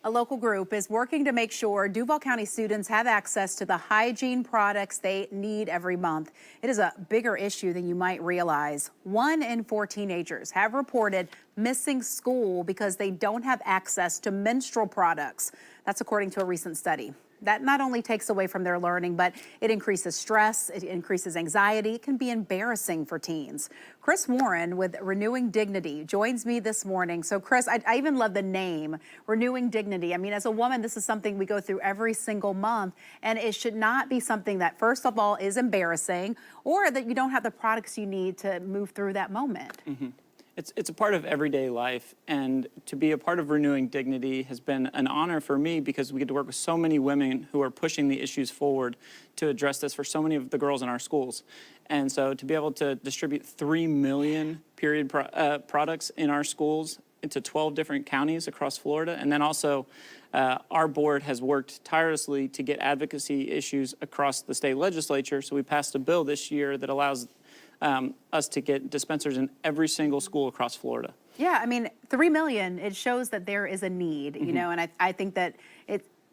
A local group is working to make sure Duval County students have access to the hygiene products they need every month. It is a bigger issue than you might realize. 1 in 4 teenagers have reported missing school because they don't have access to menstrual products. That's according to a recent study. That not only takes away from their learning, but it increases stress, it increases anxiety. It can be embarrassing for teens. Chris Warren with Renewing Dignity joins me this morning. So Chris, I even love the name, Renewing Dignity. I mean, as a woman, this is something we go through every single month, and it should not be something that, first of all, is embarrassing, or that you don't have the products you need to move through that moment. Mm-hmm. It's a part of everyday life, and to be a part of Renewing Dignity has been an honor for me because we get to work with so many women who are pushing the issues forward to address this for so many of the girls in our schools. And so to be able to distribute 3 million period products in our schools into 12 different counties across Florida, and then also our board has worked tirelessly to get advocacy issues across the state legislature. So we passed a bill this year that allows us to get dispensers in every single school across Florida. Yeah, I mean, 3 million, it shows that there is a need, you know, and I think that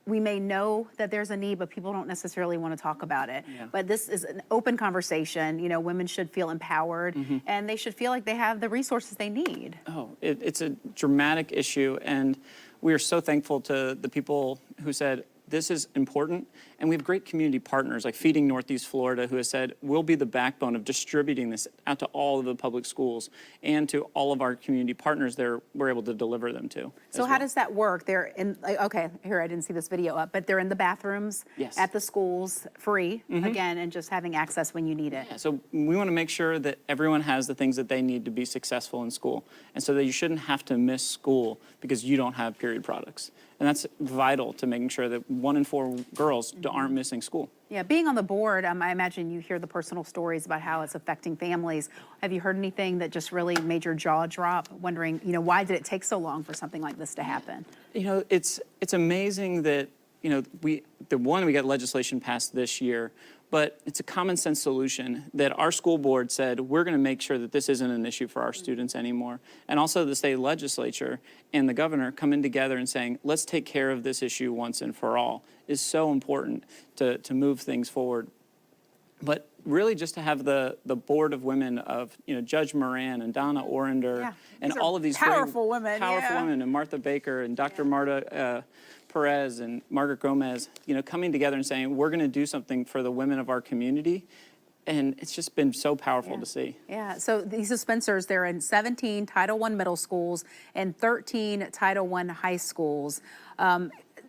we may know that there's a need, but people don't necessarily want to talk about it. Yeah. But this is an open conversation. You know, women should feel empowered, and they should feel like they have the resources they need. Oh, it's a dramatic issue, and we are so thankful to the people who said, this is important, and we have great community partners like Feeding Northeast Florida who has said, we'll be the backbone of distributing this out to all of the public schools and to all of our community partners we're able to deliver them to. So how does that work? They're in, okay, here, I didn't see this video up, but they're in the bathrooms at the schools, free, again, and just having access when you need it. Yeah, so we want to make sure that everyone has the things that they need to be successful in school, and so that you shouldn't have to miss school because you don't have period products. And that's vital to making sure that 1 in 4 girls aren't missing school. Yeah, being on the board, I imagine you hear the personal stories about how it's affecting families. Have you heard anything that just really made your jaw drop, wondering, you know, why did it take so long for something like this to happen? You know, it's amazing that, you know, we got legislation passed this year, but it's a common sense solution that our school board said, we're going to make sure that this isn't an issue for our students anymore. And also the state legislature and the governor coming together and saying, let's take care of this issue once and for all is so important to move things forward. But really just to have the board of women of, you know, Judge Moran and Donna Orender and all of these powerful women, and Martha Baker and Dr. Marta Perez and Margaret Gomez, you know, coming together and saying, we're going to do something for the women of our community. And it's just been so powerful to see. Yeah, so these dispensers, they're in 17 Title I middle schools and 13 Title I high schools.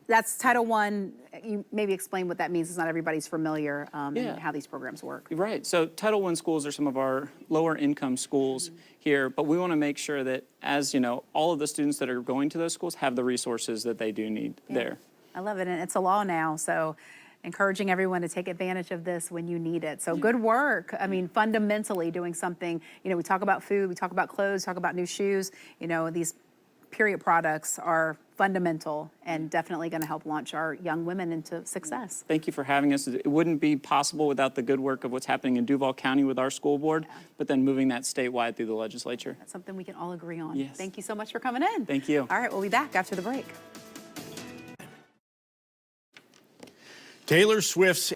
That's Title I. You maybe explain what that means. It's not everybody's familiar and how these programs work. Right. So Title I schools are some of our lower income schools here, but we want to make sure that, as you know, all of the students that are going to those schools have the resources that they do need there. I love it, and it's a law now, so encouraging everyone to take advantage of this when you need it. So good work. I mean, fundamentally doing something, you know, we talk about food, we talk about clothes, talk about new shoes, you know, these period products are fundamental and definitely going to help launch our young women into success. Thank you for having us. It wouldn't be possible without the good work of what's happening in Duval County with our school board, but then moving that statewide through the legislature. That's something we can all agree on. Yes. Thank you so much for coming in. Thank you. All right, we'll be back after the break. Taylor Swift's